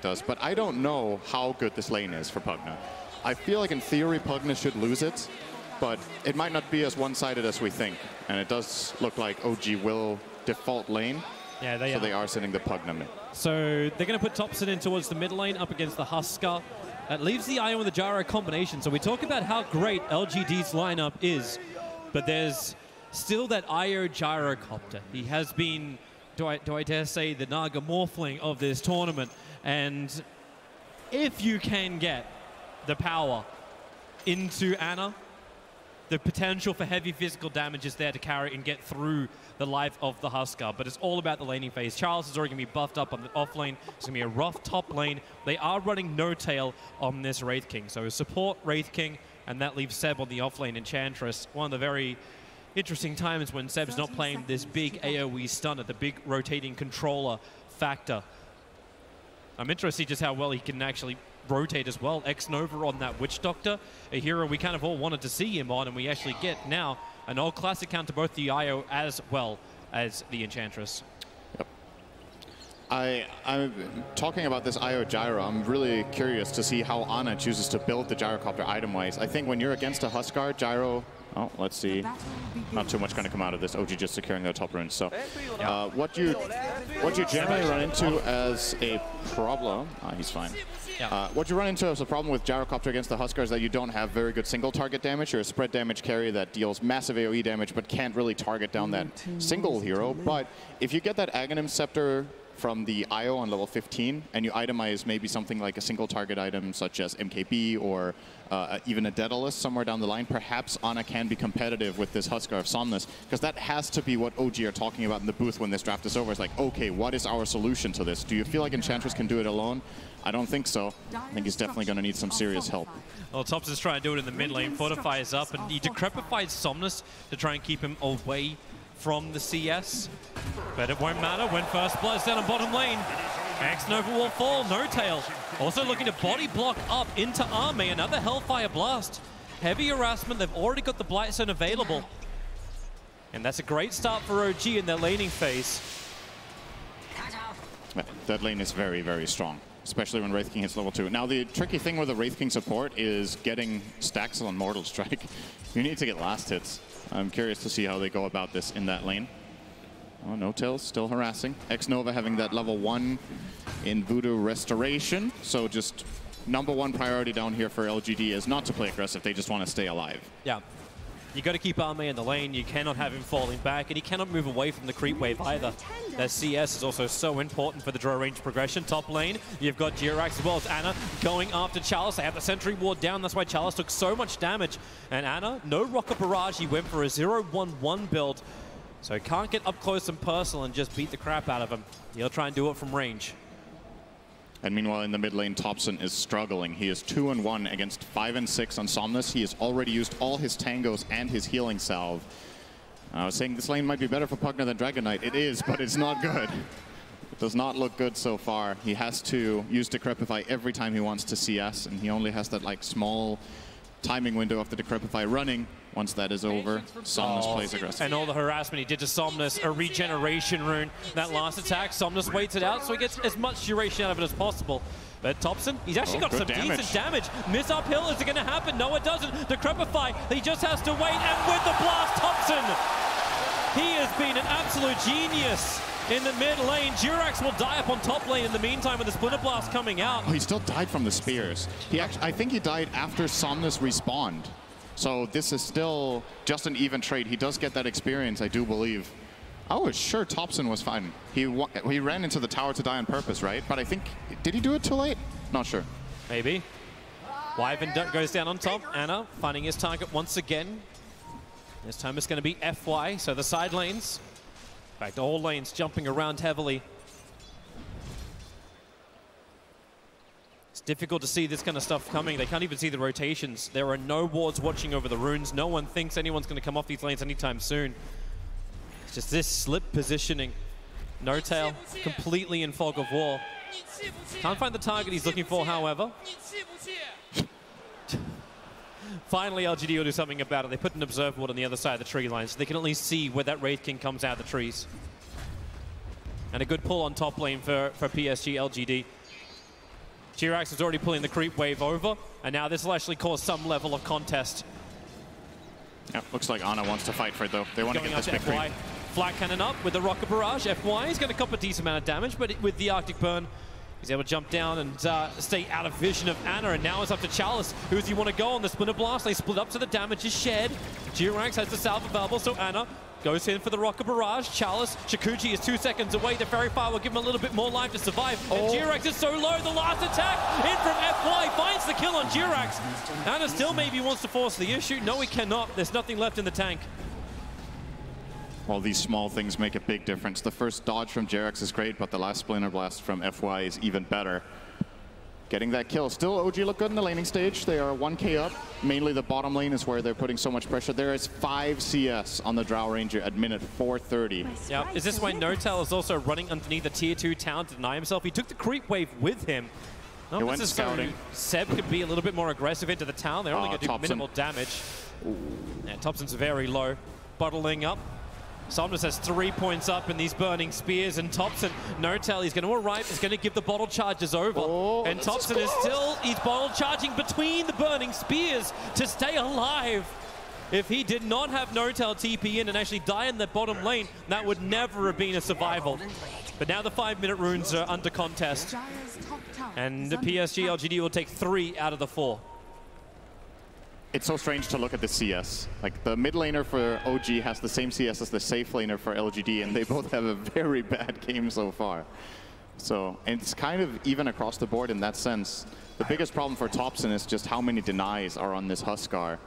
it does, but I don't know how good this lane is for Pugna. I feel like in theory Pugna should lose it, but it might not be as one-sided as we think. And it does look like OG will default lane. Yeah, they are sending the Pugna mid. So they're going to put TobiWan in towards the mid lane up against the Huskar. That leaves the Io and the Gyro combination. So we talk about how great LGD's lineup is, but there's still that Io Gyrocopter. He has been, do I dare say, the Naga Morphling of this tournament. And if you can get the power into Ana, the potential for heavy physical damage is there to carry and get through the life of the Huskar. But it's all about the laning phase. Charles is already going to be buffed up on the off lane. It's going to be a rough top lane. They are running No Tail on this Wraith King. So support Wraith King, and that leaves Seb on the off lane Enchantress. One of the very interesting times when Seb's not playing this big AoE stunner, the big rotating controller factor. I'm interested just how well he can actually rotate as well. X-Nova on that Witch Doctor, a hero we kind of all wanted to see him on, and we actually get now an old classic counter both the Io as well as the Enchantress. Yep. I'm talking about this Io Gyro. I'm really curious to see how Ana chooses to build the Gyrocopter item-wise. I think when you're against a Huskar, Gyro... Oh, let's see. Not too much going to come out of this. OG just securing the top runes. So, what you generally run into as a problem... he's fine. What you run into as a problem with Gyrocopter against the Huskar is that you don't have very good single target damage. You're a spread damage carry that deals massive AoE damage but can't really target down that single hero. But if you get that Aghanim Scepter from the Io on level 15 and you itemize maybe something like a single target item such as MKB or even a Daedalus somewhere down the line, perhaps Ana can be competitive with this Huskar of Somnus, because that has to be what OG are talking about in the booth when this draft is over. It's like, okay, what is our solution to this? Do you feel like Enchantress can do it alone? I don't think so. I think he's definitely going to need some serious help. Well, TobiWan's trying to do it in the mid lane, fortifies up, and he decrepifies Somnus to try and keep him away from the CS. But it won't matter when first blood's down on bottom lane. X-Nova will fall, No Tail. Also looking to body block up into Arme, another Hellfire Blast. Heavy harassment, they've already got the Blightstone available. And that's a great start for OG in their laning phase. That lane is very, very strong, especially when Wraith King hits level 2. Now, the tricky thing with the Wraith King support is getting stacks on Mortal Strike. You need to get last hits. I'm curious to see how they go about this in that lane. Oh, No Tail's still harassing. X-Nova having that level 1 in Voodoo Restoration. So just #1 priority down here for LGD is not to play aggressive. They just want to stay alive. Yeah. You got to keep Arme in the lane. You cannot have him falling back, and he cannot move away from the creep wave either. That CS is also so important for the draw range progression. Top lane, you've got Jirax as well as Ana going after Chalice. They have the Sentry Ward down. That's why Chalice took so much damage. And Ana, no Rocket Barrage. He went for a 0-1-1 build. So he can't get up close and personal and just beat the crap out of him. He'll try and do it from range. And meanwhile, in the mid lane, TobiWan is struggling. He is 2-1 against 5-6 on Somnus. He has already used all his tangos and his healing salve. I was saying this lane might be better for Pugna than Dragon Knight. It is, but it's not good. It does not look good so far. He has to use Decrepify every time he wants to CS, and he only has that like small timing window of the Decrepify running. Once that is over, Somnus plays aggressive. And all the harassment he did to Somnus, a regeneration rune. That last attack, Somnus waits it out so he gets as much duration out of it as possible. But TobiWan, he's actually got some decent damage. Miss uphill, is it going to happen? No, it doesn't. Decrepify, he just has to wait, and with the blast, TobiWan! He has been an absolute genius in the mid lane. Jirax will die up on top lane in the meantime with the Splinter Blast coming out. Oh, he still died from the spears. I think he died after Somnus respawned. So this is still just an even trade. He does get that experience, I do believe. I was sure TobiWan was fine. He ran into the tower to die on purpose, right? But I think, did he do it too late? Not sure. Maybe. Wyvern goes down on top. Ana finding his target once again. This time it's going to be FY, so the side lanes. In fact, all lanes jumping around heavily. It's difficult to see this kind of stuff coming. They can't even see the rotations. There are no wards watching over the runes. No one thinks anyone's going to come off these lanes anytime soon. It's just this slip positioning. No Tail, completely in fog of war. Can't find the target he's looking for, however. Finally, LGD will do something about it. They put an observer ward on the other side of the tree line so they can at least see where that Wraith King comes out of the trees. And a good pull on top lane for PSG.LGD. Jirax is already pulling the creep wave over, and now this will actually cause some level of contest. Yeah, looks like Ana wants to fight for it, though. They want to get this big creep. Flat cannon up with the rocket barrage. FY is going to cop a decent amount of damage, but with the Arctic Burn, he's able to jump down and stay out of vision of Ana, and now it's up to Chalice. Who does he want to go on the Splinter Blast? They split up so the damage is shared. Jirax has the salve available, so Ana goes in for the rocket barrage. Chalice, Shukuchi is 2 seconds away. The Fairy Fire will give him a little bit more life to survive. And Jirax is so low. The last attack in from FY finds the kill on Jirax. Ana still maybe wants to force the issue. No, he cannot. There's nothing left in the tank. Well, these small things make a big difference. The first dodge from Jirax is great, but the last Splinter Blast from FY is even better. Getting that kill. Still, OG look good in the laning stage. They are 1k up. Mainly the bottom lane is where they're putting so much pressure. There is 5 CS on the Drow Ranger at minute 4:30. Yeah, is this why Notel is also running underneath the tier 2 town to deny himself? He took the creep wave with him. He went scouting. Seb could be a little bit more aggressive into the town. They're only going to do minimal damage. Yeah, Thompson's very low. Bottling up. Somnus has 3 points up in these burning spears, and Thompson, Notel, he's going to arrive, he's going to give the bottle charges over. And Thompson is still, he's bottle charging between the burning spears to stay alive. If he did not have Notel TP in and actually die in the bottom lane, that would never have been a survival. But now the 5-minute runes are under contest. And the PSG.LGD will take 3 out of the 4. It's so strange to look at the CS. Like, the mid laner for OG has the same CS as the safe laner for LGD, and they both have a very bad game so far. So, and it's kind of even across the board in that sense. The biggest problem for Thompson is just how many denies are on this Huskar.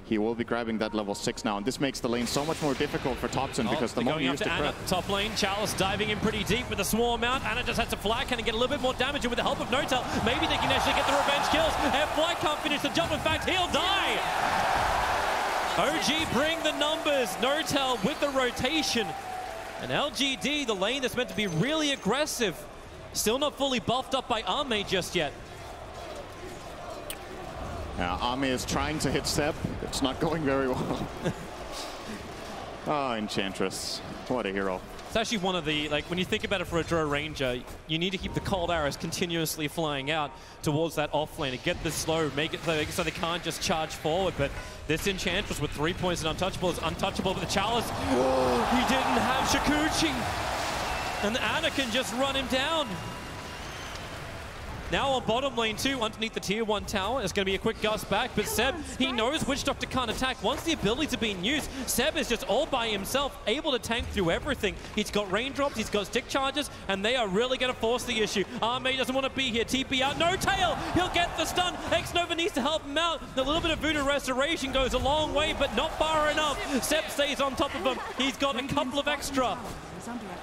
He will be grabbing that level 6 now, and this makes the lane so much more difficult for Thompson because the more he used to prep. Top lane, Chalice diving in pretty deep with the swarm out. Ana just has to flag can and get a little bit more damage, and with the help of Notel, maybe they can actually get the revenge kills. FY can't finish the jump, in fact, he'll die! OG bring the numbers, Notel with the rotation. And LGD, the lane that's meant to be really aggressive, still not fully buffed up by Ame just yet. Yeah, Ame is trying to hit Seb. It's not going very well. Oh, Enchantress. What a hero. It's actually one of the, like, when you think about it for a Drow Ranger, you need to keep the cold arrows continuously flying out towards that off lane and get this slow, make it so they can't just charge forward. But this Enchantress with 3 points and Untouchable is untouchable with the Chalice. He didn't have Shukuchi. And Ana can just run him down. Now on bottom lane 2, underneath the tier 1 tower, it's going to be a quick gust back, but Seb, he knows Witch Doctor can't attack. Once the abilities are being used, Seb is just all by himself, able to tank through everything. He's got raindrops, he's got stick charges, and they are really going to force the issue. Ame doesn't want to be here, TP out, no tail! He'll get the stun, X-Nova needs to help him out. A little bit of Voodoo Restoration goes a long way, but not far enough. Seb stays on top of him, he's got a couple of extra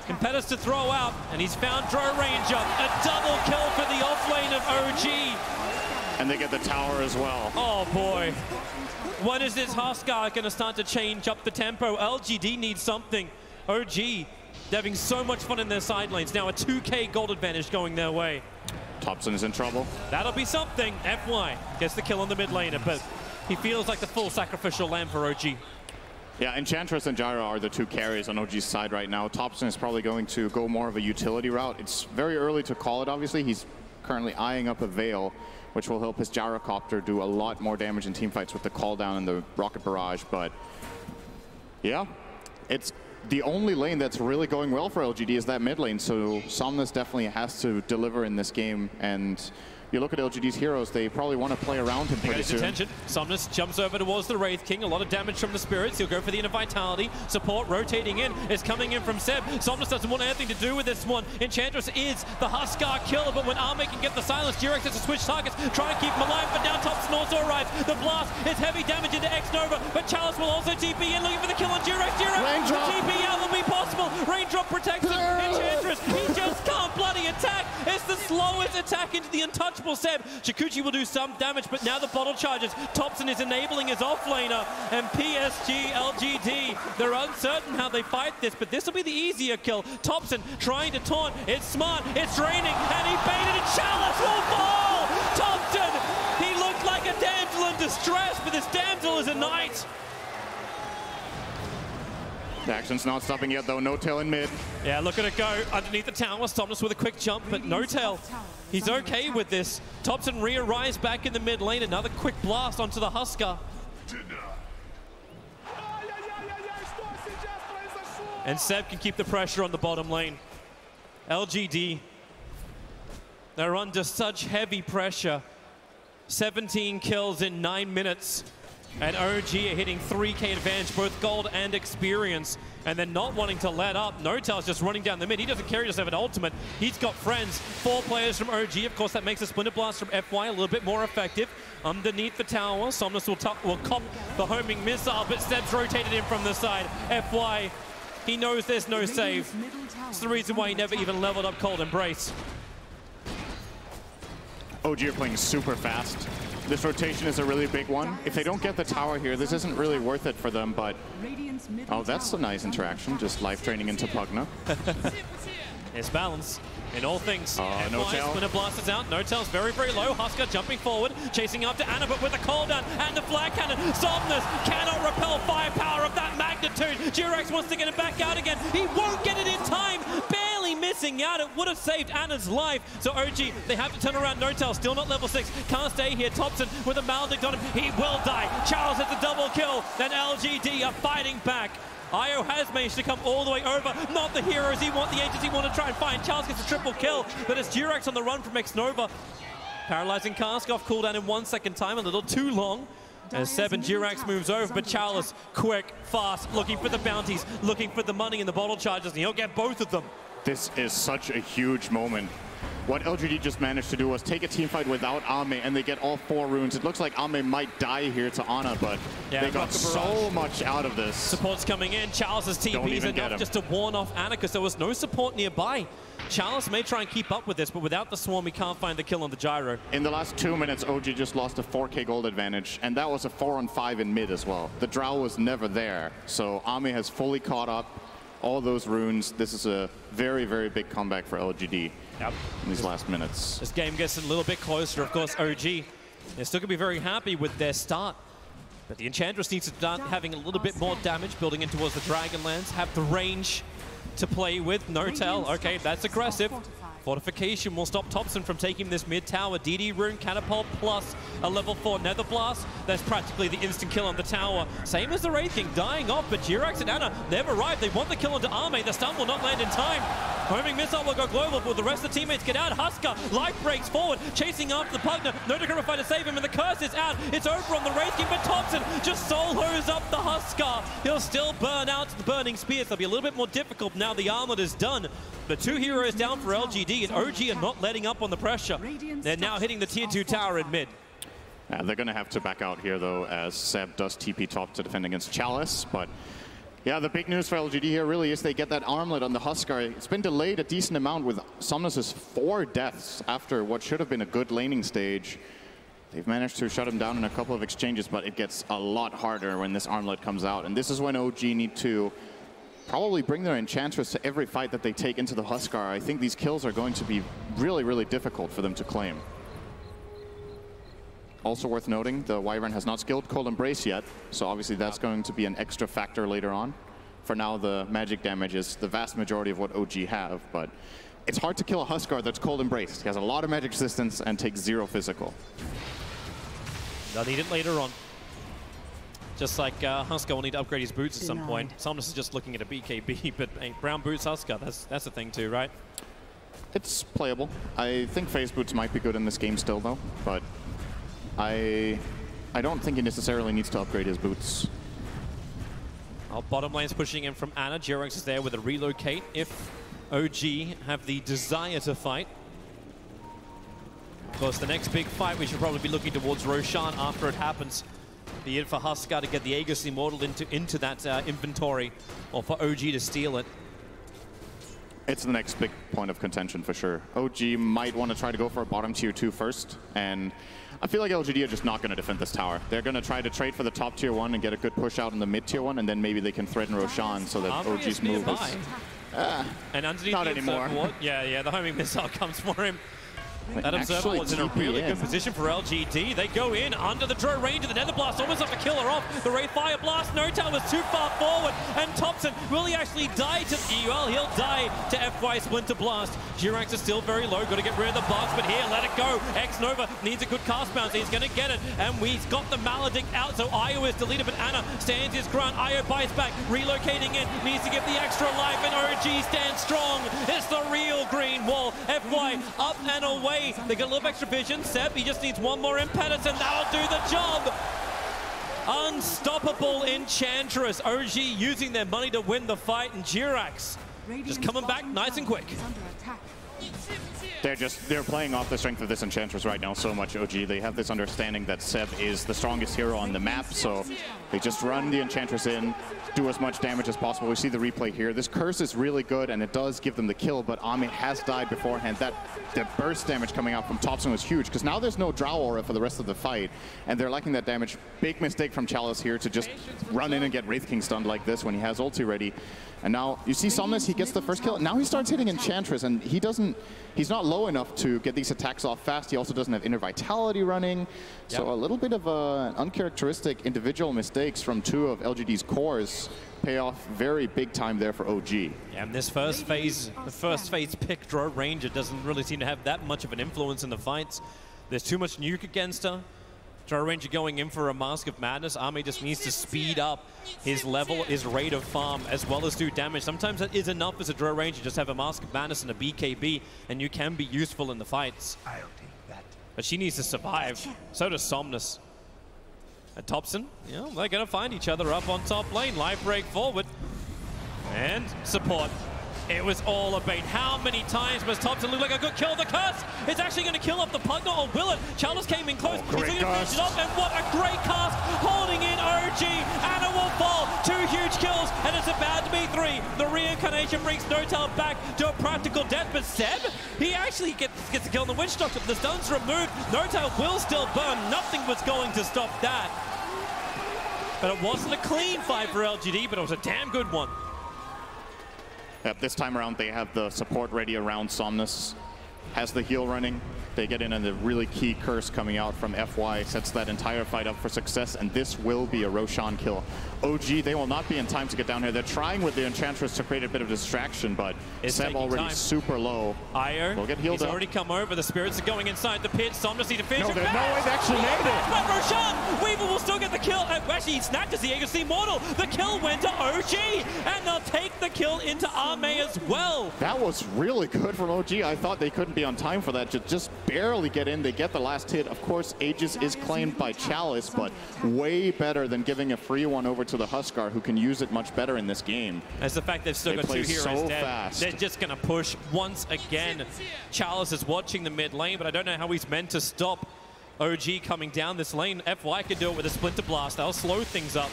competitors to throw out, and he's found Drow Ranger. A double kill for the offlane of OG. And they get the tower as well. Oh boy. When is this Huskar going to start to change up the tempo? LGD needs something. OG having so much fun in their side lanes. Now a 2k gold advantage going their way. Thompson is in trouble. That'll be something. FY gets the kill on the mid laner, but he feels like the full sacrificial lamb for OG. Yeah, Enchantress and Gyro are the 2 carries on OG's side right now. Thompson is probably going to go more of a utility route. It's very early to call it, obviously. He's currently eyeing up a Veil, which will help his Gyrocopter do a lot more damage in teamfights with the call down and the rocket barrage. But yeah, it's the only lane that's really going well for LGD is that mid lane. So Somnus definitely has to deliver in this game. And you look at LGD's heroes, they probably want to play around him pretty soon. Attention. Somnus jumps over towards the Wraith King. A lot of damage from the Spirits. He'll go for the Inner Vitality. Support rotating in is coming in from Seb. Somnus doesn't want anything to do with this one. Enchantress is the Huskar killer, but when Ame can get the silence, Jirax has to switch targets, try and keep him alive, but now Thompson also arrives. The blast is heavy damage into X-Nova, but Chalice will also TP in, looking for the kill on Jirax. Jirax, the TP out will be possible. Raindrop protects him. Enchantress, he just can't bloody attack. It's the slowest attack into the untouchable Seb. Shukuchi will do some damage, but now the bottle charges. Thompson is enabling his offlaner, and PSG.LGD, they're uncertain how they fight this, but this will be the easier kill. Thompson trying to taunt. It's smart, it's draining, and he baited it. Chalice will fall! Thompson, he looked like a damsel in distress, but this damsel is a knight. The action's not stopping yet, though. No tail in mid. Yeah, look at it go underneath the tower. Somnus with a quick jump, but no tail. He's okay with this. Topson re-arrives back in the mid lane. Another quick blast onto the Husker. And Seb can keep the pressure on the bottom lane. LGD, they're under such heavy pressure. 17 kills in 9 minutes. And OG are hitting 3K advantage, both gold and experience. And they're not wanting to let up. Notel's just running down the mid. He doesn't care, he doesn't have an ultimate. He's got friends. 4 players from OG. Of course, that makes the Splinter Blast from FY a little bit more effective. Underneath the tower, Somnus will cop the homing missile, but Seb's rotated in from the side. FY, he knows there's no save. It's the reason why he never even leveled up Cold Embrace. OG are playing super fast. This rotation is a really big one. If they don't get the tower here, this isn't really worth it for them, but... Oh, that's a nice interaction, just life training into Pugna. There's balance in all things. Notel. Splinter Blast is out. Notel's very, very low. Husker jumping forward, chasing after Anna, but with a cooldown and the flag cannon. Somnus cannot repel firepower of that magnitude. Durex wants to get it back out again. He won't get it in time. Barely missing out. It would have saved Anna's life. So OG, they have to turn around. Notel still not level 6. Can't stay here. Topson with a maledict on him. He will die. Charles has a double kill. Then LGD are fighting back. Io has managed to come all the way over. Not the heroes he wants, the agents he want to try and find. Charles gets a triple kill, but it's Durex on the run from Xnova. Paralyzing Cask off cooldown in 1 second time, a little too long. As Seb and Durex moves over, but Charles, quick, fast, looking for the bounties, looking for the money in the bottle charges, and he'll get both of them. This is such a huge moment. What LGD just managed to do was take a team fight without Ame, and they get all 4 runes. It looks like Ame might die here to Ana, but they got so much out of this. Support's coming in. Charles's TP is enough just to warn off Ana because there was no support nearby. Charles may try and keep up with this, but without the swarm, he can't find the kill on the gyro. In the last 2 minutes, OG just lost a 4K gold advantage, and that was a 4-on-5 in mid as well. The drow was never there, so Ame has fully caught up. All those runes. This is a very, very big comeback for LGD in these last minutes. This game gets a little bit closer. Of course, OG, they're still going to be very happy with their start. But the Enchantress needs to start having a little bit more damage, building in towards the Dragonlance, have the range to play with. Notel, okay, that's aggressive. Fortification will stop Topson from taking this mid tower. DD rune, catapult plus a level 4 nether blast. That's practically the instant kill on the tower. Same as the Wraith King dying off, but Durex and Anna, they've arrived. They want the kill onto Ame. The stun will not land in time. Homing missile will go global, but the rest of the teammates get out. Husker, life breaks forward, chasing after the Pugna. No to try to save him, and the curse is out. It's over on the Wraith King, but Topson just solos up the Husker. He'll still burn out the burning spears. It'll be a little bit more difficult now the armlet is done. The 2 heroes down for LGD, and OG are not letting up on the pressure. They're now hitting the tier 2 tower in mid. They're going to have to back out here, though, as Seb does TP top to defend against Chalice. But yeah, the big news for LGD here really is they get that armlet on the Husker. It's been delayed a decent amount with Somnus' 4 deaths after what should have been a good laning stage. They've managed to shut him down in a couple of exchanges, but it gets a lot harder when this armlet comes out. And this is when OG need to probably bring their Enchantress to every fight that they take into the Husker. I think these kills are going to be really, really difficult for them to claim. Also worth noting, the Wyvern has not skilled Cold Embrace yet, so obviously that's going to be an extra factor later on. For now, the magic damage is the vast majority of what OG have, but it's hard to kill a Husker that's Cold Embraced. He has a lot of magic resistance and takes 0 physical. They'll need it later on. Just like Husker will need to upgrade his boots at some point. Somnus is just looking at a BKB, but hey, brown boots Husker, that's a thing too, right? It's playable. I think phase boots might be good in this game still, though, but I don't think he necessarily needs to upgrade his boots. Bottom lane's pushing in from Anna. Durex is there with a relocate if OG have the desire to fight. Of course, the next big fight, we should probably be looking towards Roshan after it happens. Be it for Husker to get the Aegis Immortal into that inventory, or for OG to steal it. It's the next big point of contention for sure. OG might want to try to go for a bottom tier 2 first, and I feel like LGD are just not going to defend this tower. They're going to try to trade for the top tier 1 and get a good push out in the mid tier 1, and then maybe they can threaten Roshan so that OG's move is... and underneath not anymore. Yeah, the homing missile comes for him. That observer was in a really good position for LGD. They go in under the draw range of the Nether Blast, almost have to kill her off. The Wraith Fire Blast, NoTel was too far forward, and Topson, will he actually die to, well, he'll die to FY Splinter Blast. Jirax is still very low, got to get rid of the bugs, but here, let it go. X-Nova needs a good cast bounce, he's going to get it, and we've got the Maledict out, so Io is deleted, but Ana stands his ground. Io bites back, relocating in, needs to give the extra life, and OG stands strong. It's the real green wall. FY up and away. They got a little extra vision. Seb, he just needs one more impetus and that'll do the job. Unstoppable Enchantress. OG using their money to win the fight, and Jirax just coming back nice and quick. They're playing off the strength of this Enchantress right now so much, OG. They have this understanding that Seb is the strongest hero on the map, so they just run the Enchantress in, do as much damage as possible. We see the replay here. This curse is really good, and it does give them the kill, but Ame has died beforehand. The burst damage coming out from Topson was huge, because now there's no Drow Aura for the rest of the fight, and they're lacking that damage. Big mistake from Chalice here to just run in and get Wraith King stunned like this when he has ulti ready. And now you see Somnus, he gets the first kill. Now he starts hitting Enchantress, and he's not low enough to get these attacks off fast. He also doesn't have Inner Vitality running. So a little bit of uncharacteristic individual mistakes from two of LGD's cores pay off very big time there for OG. Yeah, and this first phase, the first phase pick Drow Ranger doesn't really seem to have that much of an influence in the fights. There's too much nuke against her. Drow Ranger going in for a Mask of Madness. Ame just needs to speed up his level, his rate of farm, as well as do damage. Sometimes that is enough as a Drow Ranger. Just have a Mask of Madness and a BKB, and you can be useful in the fights. I'll take that. But she needs to survive. So does Somnus. And Topson, you know, they're going to find each other up on top lane. Life break forward. And support. It was all a bait. How many times must Topson look like a good kill? The curse is actually going to kill off the Pugna, or will it? Chalice came in close. He's going to finish it off, and what a great cast. Holding in OG. Ana will fall. 2 huge kills, and it's about to be 3. The reincarnation brings NoTel back to a practical death, but Seb, he actually gets a kill on the Witch Doctor. The stun's removed. NoTel will still burn. Nothing was going to stop that. But it wasn't a clean fight for LGD, but it was a damn good one. Yep, this time around they have the support ready around Somnus. Has the heal running. They get in, and the really key curse coming out from FY sets that entire fight up for success, and this will be a Roshan kill. OG, they will not be in time to get down here. They're trying with the Enchantress to create a bit of distraction, but Seb already super low. Io will get healed up. Already come over. The spirits are going inside the pit. Somnus needs to finish. No, there's no way they actually made it. But Roshan, Weaver will still get the kill. Actually, he snapped as the Aegis Immortal. The kill went to OG, and they'll take the kill into Ame as well. That was really good from OG. I thought they couldn't be on time for that. Just barely get in. They get the last hit. Of course, Aegis is claimed by Chalice, but way better than giving a free one over to the Huskar, who can use it much better in this game. That's the fact they've still got 2 heroes so dead. Fast. They're just going to push once again. Chalice is watching the mid lane, but I don't know how he's meant to stop OG coming down this lane. FY could do it with a Splinter Blast. They'll slow things up.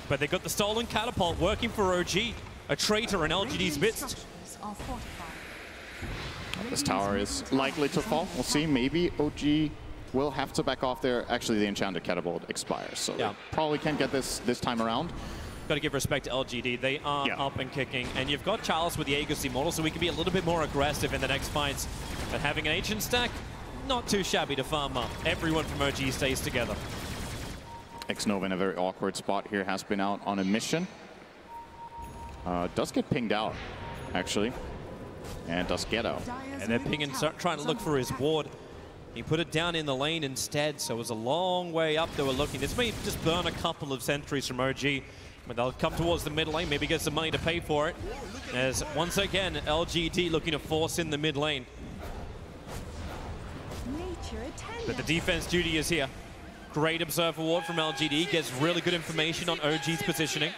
But they got the stolen catapult working for OG, a traitor in LGD's midst. This tower is likely to fall. We'll see. Maybe OG will have to back off there. Actually, the enchanted catapult expires, so they probably can't get this time around. Got to give respect to LGD. They are up and kicking, and you've got Chalice with the Aegis Immortal, so we can be a little bit more aggressive in the next fights. But having an ancient stack, not too shabby to farm up. Everyone from OG stays together. X-Nova in a very awkward spot here, has been out on a mission. Does get pinged out, actually. And does get out. And they're pinging, trying to look for his ward. He put it down in the lane instead, so it was a long way up they were looking. This may just burn a couple of sentries from OG, but they'll come towards the mid lane, maybe get some money to pay for it. As once again, LGD looking to force in the mid lane. But the defense duty is here. Great observer ward from LGD, gets really good information on OG's positioning.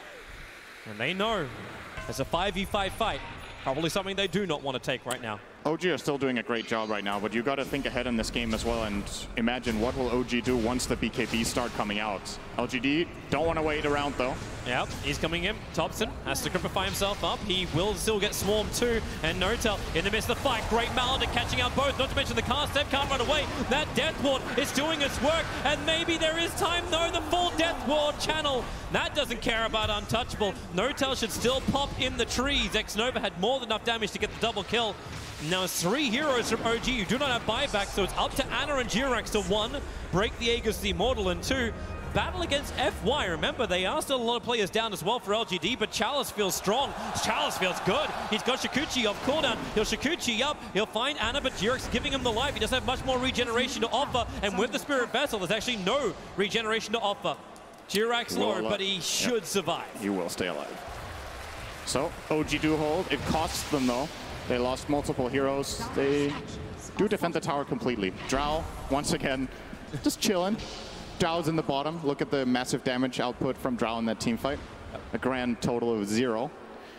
And they know it's a 5v5 fight. Probably something they do not want to take right now. OG are still doing a great job right now, but you got to think ahead in this game as well and imagine what will OG do once the BKB start coming out. LGD don't want to wait around though. Yep, he's coming in. Topson has to cripify himself up. He will still get swarmed too. And NoTel in the midst of the fight. Great Maledict catching out both. Not to mention the cast. Seb can't run away. That Death Ward is doing its work. And maybe there is time though. The full Death Ward channel. That doesn't care about Untouchable. NoTel should still pop in the trees. X-Nova had more than enough damage to get the double kill. Now it's 3 heroes from OG who do not have buyback, so it's up to Ana and Jirax to 1, break the Aegis the Immortal, and 2, battle against FY. Remember, they are still a lot of players down as well for LGD, but Chalice feels strong. Chalice feels good. He's got Shikuchi off cooldown. He'll Shikuchi up. He'll find Ana, but Jirax giving him the life. He doesn't have much more regeneration to offer, and with the Spirit Vessel, there's actually no regeneration to offer. Jirax lower, but he should survive. He will stay alive. So, OG do hold. It costs them, though. They lost multiple heroes. They do defend the tower completely. Drow, once again, just chilling. Drow's in the bottom. Look at the massive damage output from Drow in that team fight. A grand total of 0.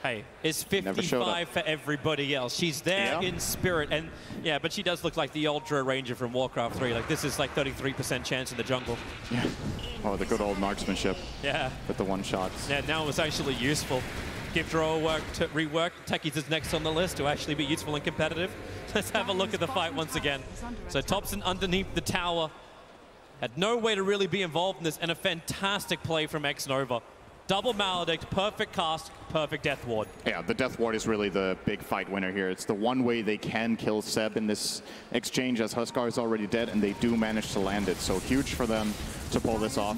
Hey, it's 55 for everybody else. She's there in spirit. And yeah, but she does look like the Ultra Ranger from Warcraft 3. Like, this is like 33% chance in the jungle. Yeah. Oh, the good old marksmanship. Yeah. With the one-shots. Yeah, now it's actually useful. Give draw work to rework. Techies is next on the list to actually be useful and competitive. Let's have a look at the fight once again. So Topson underneath the tower. Had no way to really be involved in this, and a fantastic play from X-Nova. Double Maledict, perfect cast, perfect Death Ward. Yeah, the Death Ward is really the big fight winner here. It's the one way they can kill Seb in this exchange, as Huskar is already dead, and they do manage to land it. So huge for them to pull this off.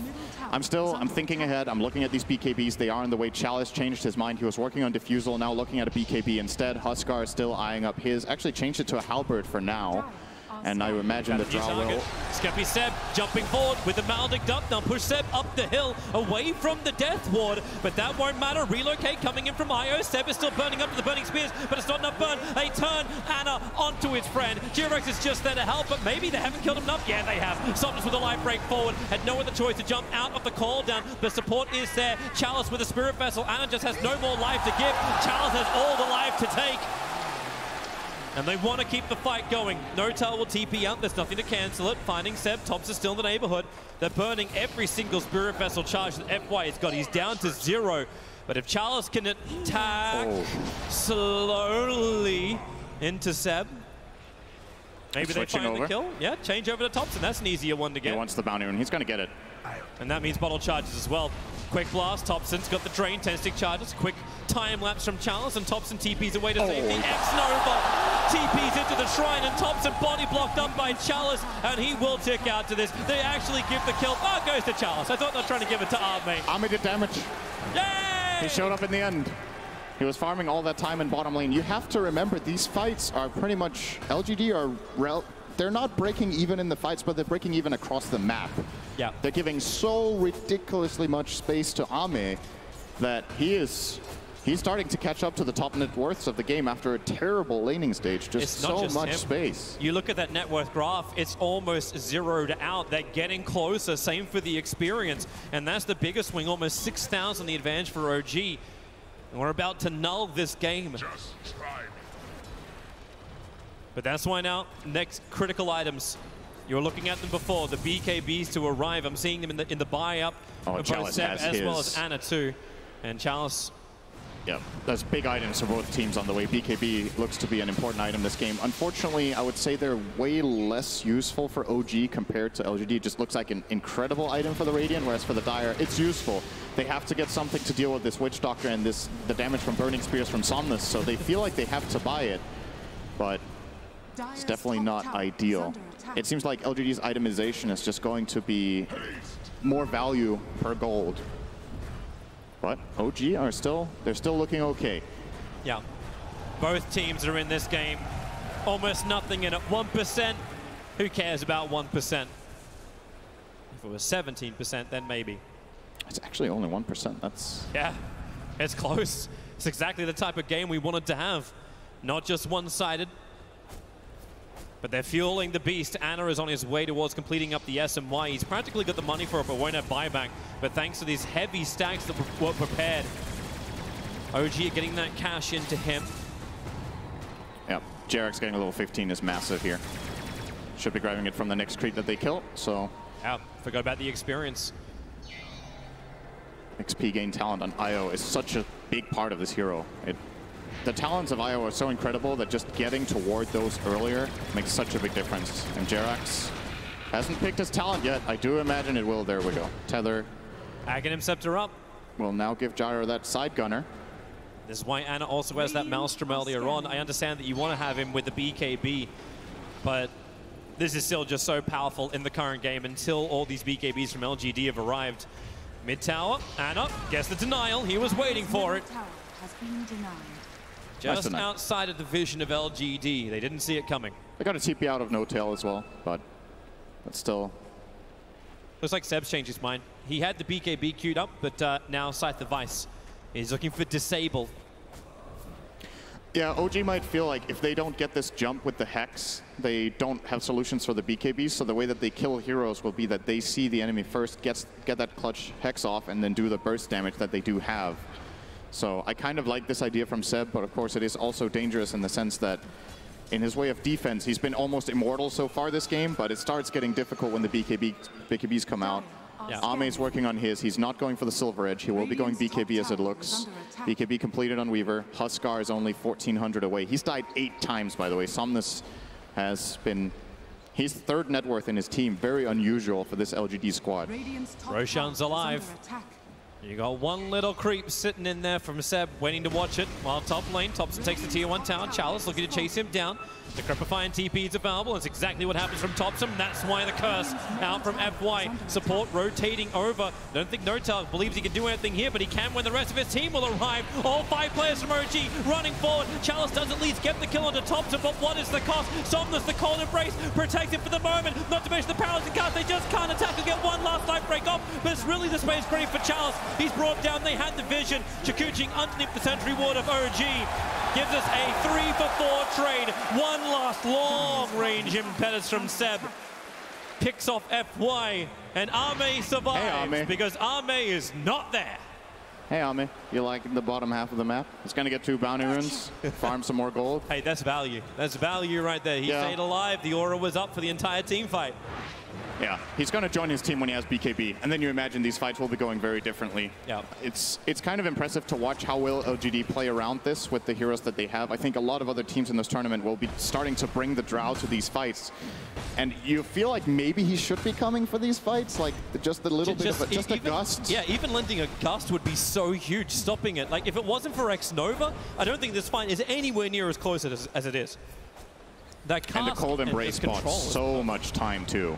I'm thinking ahead. I'm looking at these BKBs. They are in the way. Chalice changed his mind. He was working on Diffusal, now looking at a BKB instead. Huskar is still eyeing up his. Actually changed it to a Halberd for now. And I imagine the draw will. Skeppy Seb jumping forward with the Maledict up. Now push Seb up the hill, away from the Death Ward. But that won't matter. Relocate coming in from IO. Seb is still burning up to the Burning Spears, but it's not enough burn. They turn Ana onto his friend. Jirax is just there to help, but maybe they haven't killed him enough. Yeah, they have. Somnus with a life break forward. Had no other choice to jump out of the call down. The support is there. Chalice with a Spirit Vessel. Ana just has no more life to give. Chalice has all the life to take. And they want to keep the fight going. Notel will TP out. There's nothing to cancel it. Finding Seb. Tops is still in the neighborhood. They're burning every single Spirit Vessel charge that FY has got. He's down to 0. But if Chalice can attack slowly into Seb, maybe they find the kill. Yeah, change over to Tops, and that's an easier one to get. He wants the bounty, and he's going to get it. And that means bottle charges as well. Quick blast, Topson's got the drain, 10-stick charges. Quick time lapse from Chalice, and Topson TP's away to safety. X-Nova TP's into the shrine, and Topson body blocked up by Chalice, and he will tick out to this. They actually give the kill. Oh, it goes to Chalice. I thought they were trying to give it to Arme. Arme did damage. Yay! He showed up in the end. He was farming all that time in bottom lane. You have to remember, these fights are pretty much, LGD are, they're not breaking even in the fights, but they're breaking even across the map. Yeah. They're giving so ridiculously much space to Arme that he's starting to catch up to the top net worths of the game after a terrible laning stage. Just so much space. You look at that net worth graph, it's almost zeroed out. They're getting closer. Same for the experience. And that's the biggest swing, almost 6,000 the advantage for OG. And we're about to null this game. But that's why now, next critical items. You were looking at them before, the BKBs to arrive. I'm seeing them in the buy-up of both Seb as well as Ana too. And Chalice. Yeah, there's big items for both teams on the way. BKB looks to be an important item this game. Unfortunately, I would say they're way less useful for OG compared to LGD. It just looks like an incredible item for the Radiant, whereas for the Dire, it's useful. They have to get something to deal with this Witch Doctor and the damage from Burning Spears from Somnus, so they feel like they have to buy it. But it's definitely not ideal. It seems like LGD's itemization is just going to be more value per gold. But OG are they're still looking okay. Yeah. Both teams are in this game. Almost nothing in it. 1%. Who cares about 1%? If it was 17%, then maybe. It's actually only 1%. That's... Yeah, it's close. It's exactly the type of game we wanted to have. Not just one-sided. But they're fueling the beast. Ana is on his way towards completing up the SMY. He's practically got the money for it, but won't have buyback. But thanks to these heavy stacks that were prepared, OG are getting that cash into him. Yep, Jerax getting a level 15 is massive here. Should be grabbing it from the next creep that they kill, so... Yeah, forgot about the experience. XP gain talent on IO is such a big part of this hero. The talents of IO are so incredible that just getting toward those earlier makes such a big difference. And Jerax hasn't picked his talent yet. I do imagine it will. There we go. Tether. Aghanim Scepter up. Will now give Gyro that side gunner. This is why Ana also has that Maelstrom earlier on. I understand that you want to have him with the BKB, but this is still just so powerful in the current game until all these BKBs from LGD have arrived. Mid tower, Ana gets the denial. He was waiting for it. Just outside of the vision of LGD. They didn't see it coming. They got a TP out of no tail as well, but still. Looks like Seb's changed his mind. He had the BKB queued up, but now Scythe the Vice is looking for disable. Yeah, OG might feel like if they don't get this jump with the Hex, they don't have solutions for the BKBs, so the way that they kill heroes will be that they see the enemy first, get that clutch Hex off, and then do the burst damage that they do have. So I kind of like this idea from Seb, but of course it is also dangerous in the sense that in his way of defense, he's been almost immortal so far this game, but it starts getting difficult when the BKBs come out. Yeah. Ame's working on his. He's not going for the Silver Edge. He will be going BKB as it looks. BKB completed on Weaver. Huskar is only 1,400 away. He's died 8 times, by the way. Somnus has been... He's third net worth in his team. Very unusual for this LGD squad. Roshan's alive. You got one little creep sitting in there from Seb, waiting to watch it. While top lane, Thompson takes the tier 1 tower. Chalice looking to chase him down. The Crepifying TP is available. That's exactly what happens from Thompson. That's why the curse out from FY. Support rotating over. Don't think Notal believes he can do anything here, but he can when the rest of his team will arrive. All 5 players from OG running forward. Chalice does at least get the kill onto Thompson, but what is the cost? Somnus, the cold embrace, protected for the moment. Not to mention the paralyzing cast. They just can't attack and get one last life break off, but it's really the space grading for Chalice. He's brought down. They had the vision. Chikuching underneath the sentry ward of OG. Gives us a 3-for-4 trade. One last long-range impetus from Seb. Picks off FY, and Ame survives. Hey, Ame. Because Ame is not there. Hey, Ame, you like the bottom half of the map? He's going to get 2 bounty runes, farm some more gold. Hey, that's value. That's value right there. He stayed alive. The aura was up for the entire team fight. Yeah, he's going to join his team when he has BKB, and then you imagine these fights will be going very differently. Yeah, it's kind of impressive to watch how well LGD play around this with the heroes that they have. I think a lot of other teams in this tournament will be starting to bring the Drow to these fights, and you feel like maybe he should be coming for these fights, like just a little bit of a gust. Yeah, even lending a gust would be so huge, stopping it. Like if it wasn't for X-Nova, I don't think this fight is anywhere near as close as it is. That cast and the cold embrace bought so much time too.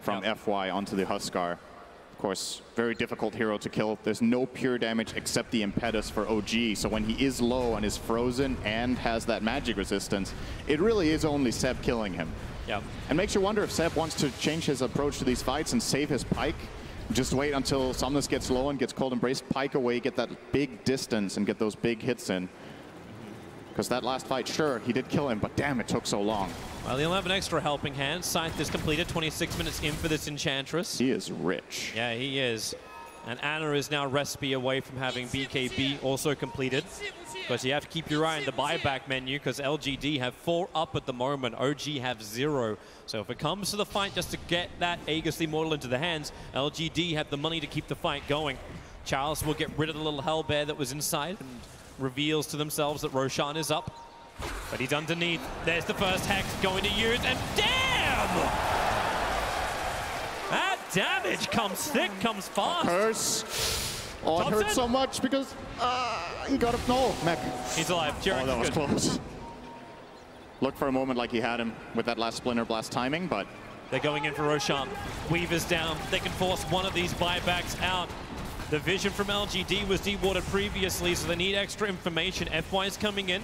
From FY onto the Huskar. Of course, very difficult hero to kill. There's no pure damage except the impetus for OG. So when he is low and is frozen and has that magic resistance, it really is only Seb killing him. Yeah. And makes you wonder if Seb wants to change his approach to these fights and save his Pike. Just wait until Somnus gets low and gets cold embrace, Pike away, get that big distance and get those big hits in. Because that last fight, sure, he did kill him, but damn, it took so long. Well, he'll have an extra helping hand. Scythe is completed, 26 minutes in for this Enchantress. He is rich. Yeah, he is. And Ana is now recipe away from having BKB also completed. But you have to keep your eye on the buyback menu because LGD have 4 up at the moment. OG have 0. So if it comes to the fight just to get that Aegis Immortal into the hands, LGD have the money to keep the fight going. Charles will get rid of the little hellbear that was inside and reveals to themselves that Roshan is up. But he's underneath. There's the first Hex going to use, and damn! That damage comes thick, comes fast. Curse. Oh, it hurt so much because he got a no, Mech. He's alive. Oh, that was close. Looked for a moment like he had him with that last Splinter Blast timing, but... They're going in for Roshan. Weaver's down. They can force one of these buybacks out. The vision from LGD was dewarded previously, so they need extra information. FY is coming in.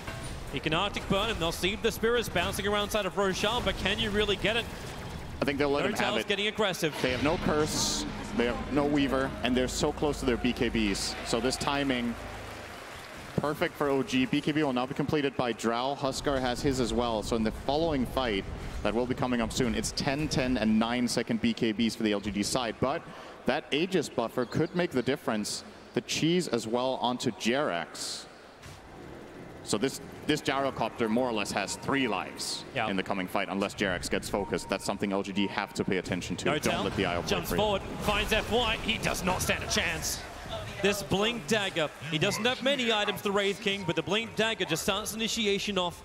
He can Arctic Burn, and they'll see the Spirits bouncing around side of Roshan, but can you really get it? I think they'll let him have it. Getting aggressive. They have no Curse, they have no Weaver, and they're so close to their BKBs. So this timing, perfect for OG. BKB will now be completed by Drow. Huskar has his as well. So in the following fight, that will be coming up soon, it's 10, 10, and 9-second BKBs for the LGD side. But that Aegis buffer could make the difference. The cheese as well onto Jerax. So this gyrocopter more or less has 3 lives in the coming fight, unless Jerax gets focused. That's something LGD have to pay attention to. Don't let the IO play jumps forward, finds FY. He does not stand a chance. This Blink Dagger, he doesn't have many items, the Wraith King, but the Blink Dagger just starts initiation off.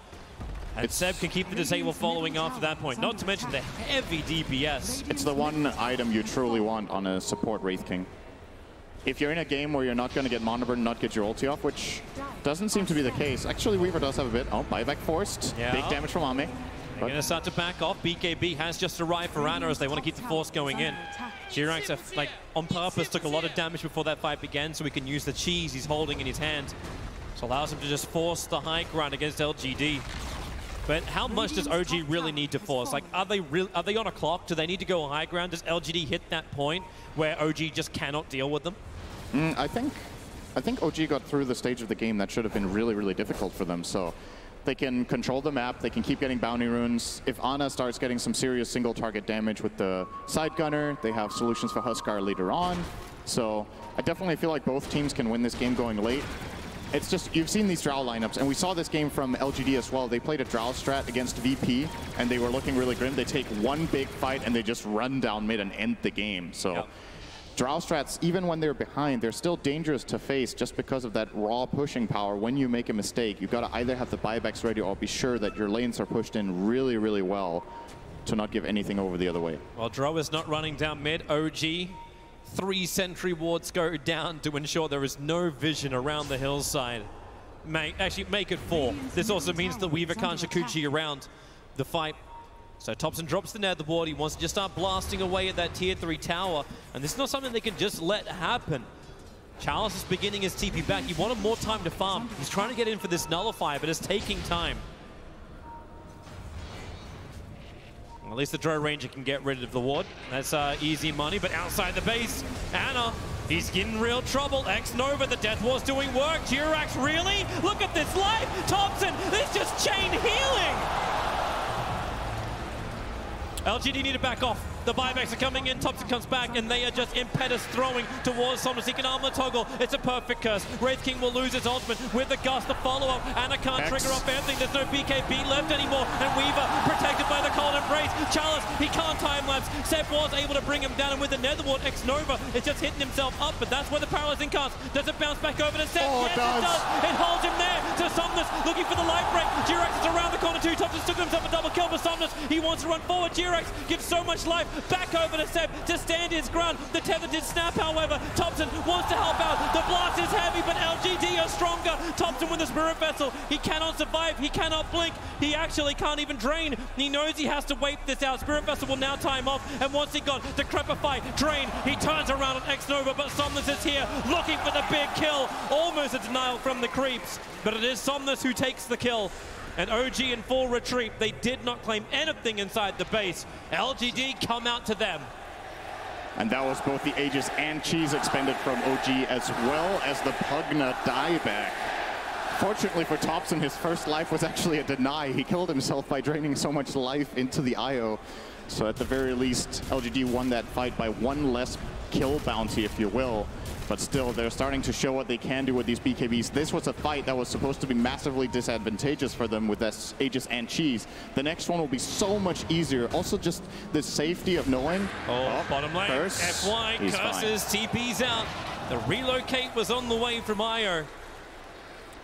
And Seb can keep the disable following after that point, not to mention the heavy DPS. It's the one item you truly want on a support Wraith King. if you're in a game where you're not going to get mono burn, not get your ulti off, which doesn't seem to be the case. Actually, Weaver does have a bit. Oh, buyback forced. Yeah. Big damage from Ame. They're going to start to back off. BKB has just arrived for Ana as they want to keep the force going in. Jirax, like, on purpose took a lot of damage before that fight began so he can use the cheese he's holding in his hand. So allows him to just force the high ground against LGD. But how much does OG really need to force? Like, are they on a clock? Do they need to go high ground? Does LGD hit that point where OG just cannot deal with them? I think OG got through the stage of the game that should have been really, really difficult for them. So they can control the map, they can keep getting bounty runes. If Ana starts getting some serious single target damage with the side gunner, they have solutions for Huskar later on. So I definitely feel like both teams can win this game going late. It's just, you've seen these Drow lineups, and we saw this game from LGD as well. They played a Drow strat against VP, and they were looking really grim. They take one big fight, and they just run down mid and end the game. So. Yep. Drow strats, even when they're behind, they're still dangerous to face just because of that raw pushing power. When you make a mistake, you've got to either have the buybacks ready or be sure that your lanes are pushed in really, really well to not give anything over the other way. Well, Drow is not running down mid. OG, 3 sentry wards go down to ensure there is no vision around the hillside. Actually, make it 4. This also means that Weaver can't Shakuchi around the fight. So Topson drops the nether ward. He wants to just start blasting away at that tier 3 tower. And this is not something they can just let happen. Charles is beginning his TP back. He wanted more time to farm. He's trying to get in for this nullifier, but it's taking time. Well, at least the Drow Ranger can get rid of the ward. That's easy money, but outside the base, Ana, he's getting real trouble. X-Nova, the Death Ward's doing work. Jirax, really? Look at this life! Topson, this just chain healing! LGD need to back off. The buybacks are coming in, Topson comes back, and they are just impetus throwing towards Somnus. He can armor toggle. It's a perfect curse. Wraith King will lose his ultimate with the gust, the follow-up. Ana can't trigger off anything. There's no BKB left anymore. And Weaver protected by the cold embrace. Chalice, he can't time-lapse. Seb was able to bring him down, and with the Netherward, X-Nova is just hitting himself up, but that's where the paralyzing cast. Does it bounce back over to Seb? Oh, yes, it does. It holds him there. So Somnus looking for the life break. Jirax is around the corner too. Topson took himself a double kill for Somnus. He wants to run forward. Jirax gives so much life. Back over to Seb to stand his ground. The tether did snap, however. Topson wants to help out. The blast is heavy, but LGD are stronger. Topson with the Spirit Vessel. He cannot survive. He cannot blink. He actually can't even drain. He knows he has to wait this out. Spirit Vessel will now time off. And once he got Decrepify, drain, he turns around on X-Nova, but Somnus is here looking for the big kill. Almost a denial from the creeps, but it is Somnus who takes the kill. And OG in full retreat. They did not claim anything inside the base. LGD come out to them. And that was both the Aegis and Cheese expended from OG, as well as the Pugna dieback. Fortunately for Topson, his first life was actually a deny. He killed himself by draining so much life into the IO. So at the very least, LGD won that fight by 1 less kill bounty, if you will. But still, they're starting to show what they can do with these BKBs. This was a fight that was supposed to be massively disadvantageous for them with this Aegis and Cheese. The next one will be so much easier. Also, just the safety of knowing. Oh, bottom lane. Curse. FY, curses, TP's out. The relocate was on the way from IO.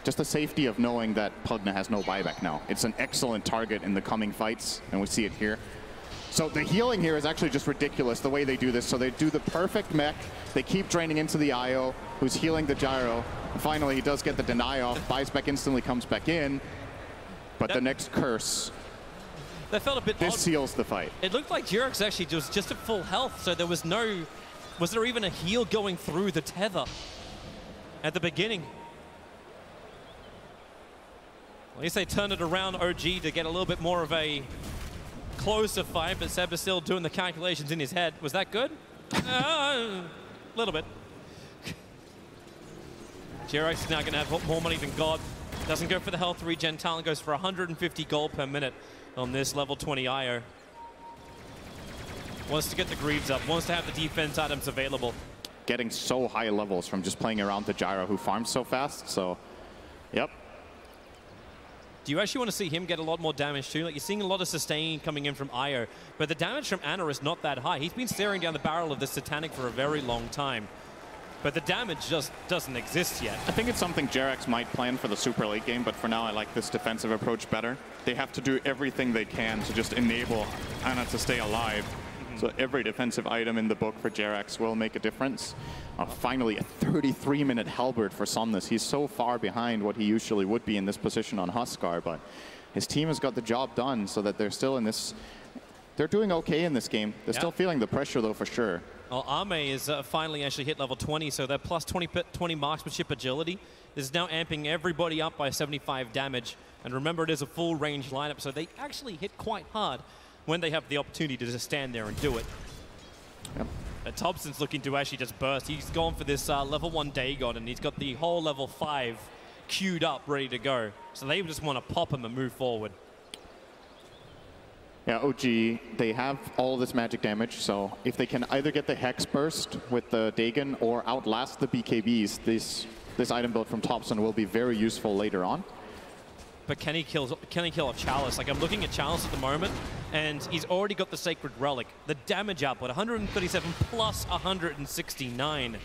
Just the safety of knowing that Pugna has no buyback now. It's an excellent target in the coming fights, and we see it here. So the healing here is actually just ridiculous, the way they do this. So they do the perfect mech. They keep draining into the IO, who's healing the gyro. And finally, he does get the deny off, buys back instantly, comes back in. But the next curse, that felt a bit this odd. seals the fight. It looked like Jirax actually was just at full health, so there was no... Was there even a heal going through the tether at the beginning? At least they turned it around OG to get a little bit more of a closer fight, but Seb is still doing the calculations in his head. Was that good? A little bit. Jirax is now going to have more money than God. Doesn't go for the health regen. Talent goes for 150 gold per minute on this level 20 IO. Wants to get the Greaves up. Wants to have the defense items available. Getting so high levels from just playing around the gyro who farms so fast. So, yep. Do you actually want to see him get a lot more damage too? Like, you're seeing a lot of sustain coming in from IO, but the damage from Ana is not that high. He's been staring down the barrel of this Satanic for a very long time, but the damage just doesn't exist yet. I think it's something Jirax might plan for the super late game, but for now I like this defensive approach better. They have to do everything they can to just enable Ana to stay alive. So every defensive item in the book for Jerax will make a difference. Finally, a 33-minute halberd for Somnus. He's so far behind what he usually would be in this position on Huskar, but his team has got the job done so that they're still in this. They're doing okay in this game. They're still feeling the pressure, though, for sure. Well, Ame is finally actually hit level 20, so they're plus 20 marksmanship agility. This is now amping everybody up by 75 damage. And remember, it is a full range lineup, so they actually hit quite hard when they have the opportunity to just stand there and do it. Yep. Thompson's looking to actually just burst. He's gone for this level 1 Dagon, and he's got the whole level 5 queued up, ready to go. So they just want to pop him and move forward. Yeah, OG, they have all this magic damage, so if they can either get the Hex Burst with the Dagon or outlast the BKBs, this item build from Thompson will be very useful later on. But can he kill a Chalice? Like, I'm looking at Chalice at the moment, and he's already got the Sacred Relic. The damage output, 137 plus 169.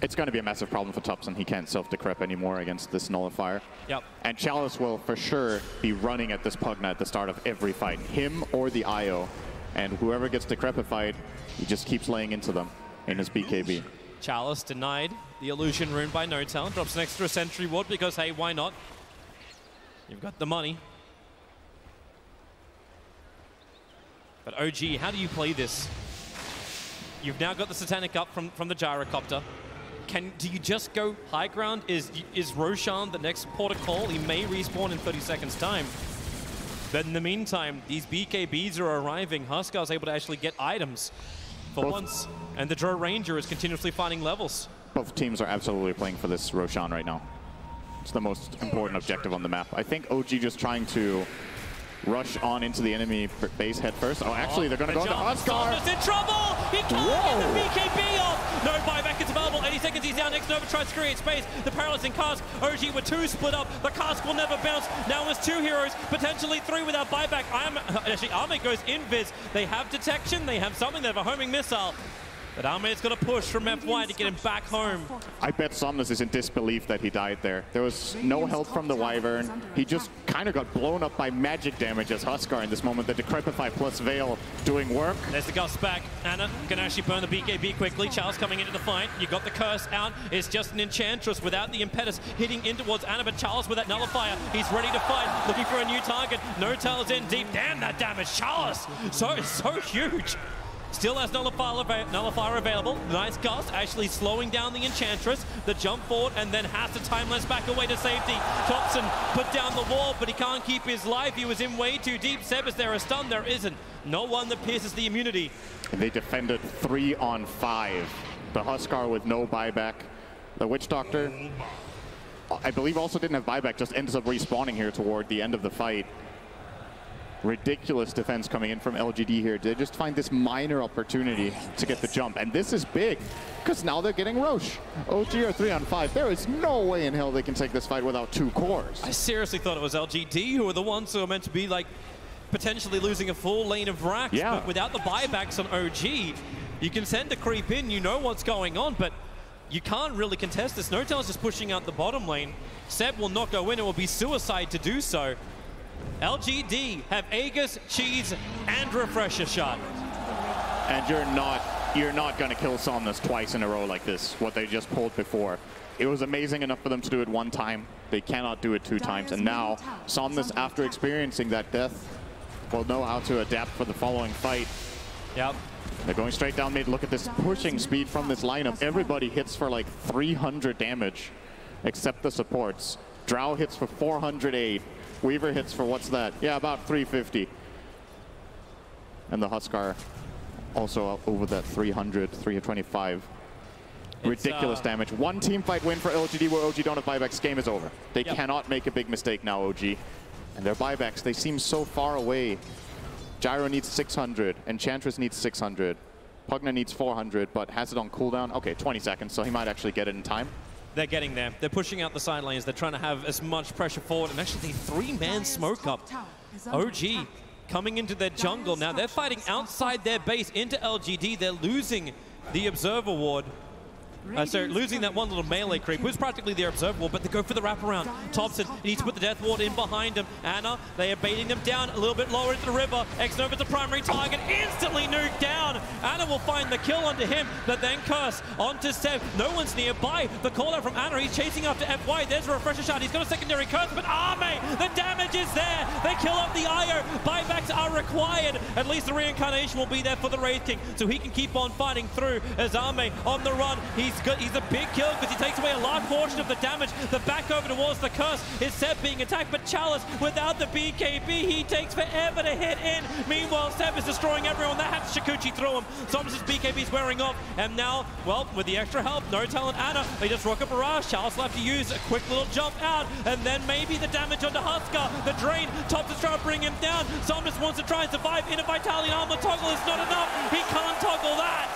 It's going to be a massive problem for Thompson. He can't self-decrep anymore against this Nullifier. Yep. And Chalice will for sure be running at this Pugna at the start of every fight. Him or the IO. And whoever gets decrepified, he just keeps laying into them in his BKB. Chalice denied the Illusion Rune by Notel. Drops an extra Sentry Ward because, hey, why not? You've got the money. But OG, how do you play this? You've now got the Satanic up from the Gyrocopter. Do you just go high ground? Is Roshan the next port of call? He may respawn in 30 seconds time. But in the meantime, these BKBs are arriving. Huskar's able to actually get items for once. And the Drow Ranger is continuously finding levels. Both teams are absolutely playing for this Roshan right now. It's the most important objective on the map. I think OG just trying to rush on into the enemy base head first. Oh, actually, they're going to go to Huskar. Somnus in trouble! He can't get the BKB off! No buyback is available. 80 seconds, he's down. Next Nova tries to create space. The Paralyzing Cask. OG with 2 split up. The Cask will never bounce. Now it's 2 heroes, potentially 3 without buyback. Actually, Ame goes invis. They have detection. They have something. They have a homing missile. But Ame's got to push from FY to get him back home. I bet Somnus is in disbelief that he died there. There was no help from the Wyvern. He just kind of got blown up by magic damage as Huskar in this moment. The Decrepify plus Veil doing work. There's the Gust back. Anna can actually burn the BKB quickly. Charles coming into the fight. You got the Curse out. It's just an Enchantress without the Impetus hitting in towards Anna, but Charles with that Nullifier. He's ready to fight, looking for a new target. No-Tail's in deep. Damn that damage. Charles, so huge. Still has Nullifier available. Nice Gust, actually slowing down the Enchantress. The jump forward and then has to timeless back away to safety. Thompson put down the wall, but he can't keep his life. He was in way too deep. Seb, is there a stun? There isn't. No one that pierces the immunity. They defended 3 on 5. The Huskar with no buyback. The Witch Doctor, I believe, also didn't have buyback, just ends up respawning here toward the end of the fight. Ridiculous defense coming in from LGD here. They just find this minor opportunity to get the jump. And this is big, because now they're getting Roche. OG are 3 on 5. There is no way in hell they can take this fight without 2 cores. I seriously thought it was LGD who were the ones who are meant to be, like, potentially losing a full lane of racks. Yeah. But without the buybacks on OG, you can send a creep in, you know what's going on, but you can't really contest this. No-Tail's just pushing out the bottom lane. Seb will not go in. It will be suicide to do so. LGD have Aegis, Cheese, and Refresher Shot. And you're not going to kill Somnus twice in a row like this, what they just pulled before. It was amazing enough for them to do it 1 time. They cannot do it 2 times. And now, Somnus, after experiencing that death, will know how to adapt for the following fight. Yep. They're going straight down mid. Look at this pushing speed from this lineup. Everybody hits for like 300 damage, except the supports. Drow hits for 408. Weaver hits for, what's that? Yeah, about 350. And the Huskar also over that 300, 325. Ridiculous damage. 1 team fight win for LGD where OG don't have buybacks. Game is over. They cannot make a big mistake now, OG. And their buybacks, they seem so far away. Gyro needs 600. Enchantress needs 600. Pugna needs 400, but has it on cooldown. Okay, 20 seconds, so he might actually get it in time. They're getting there. They're pushing out the side lanes. They're trying to have as much pressure forward. And actually, the 3-man smoke up. OG coming into their jungle. Now, they're fighting outside their base into LGD. They're losing the Observer Ward. So losing that one little melee creep was practically their observable, but they go for the wraparound. Topson needs to put the Death Ward in behind him. Ana, they are baiting them down a little bit lower into the river. X-Nova's the primary target, instantly nuked down. Ana will find the kill onto him, but then Curse onto Seb. No one's nearby. The call out from Ana, he's chasing after FY. There's a refresher shot. He's got a secondary Curse, but Arme, the damage is there. They kill off the IO. Buybacks are required. At least the reincarnation will be there for the Wraith King, so he can keep on fighting through as Arme on the run. He's a big kill because he takes away a large portion of the damage. The back over towards the Curse is Seb being attacked, but Chalice without the BKB, he takes forever to hit in. Meanwhile, Seb is destroying everyone. That had Shikuchi through him. Somnus' BKB is wearing off, and now, well, with the extra help, N0tail and Ana, they just rock a barrage. Chalice will have to use a quick little jump out, and then maybe the damage onto Huskar. The drain, Topson trying to bring him down. Somnus wants to try and survive. Inner Vitality armor toggle is not enough. He can't toggle that.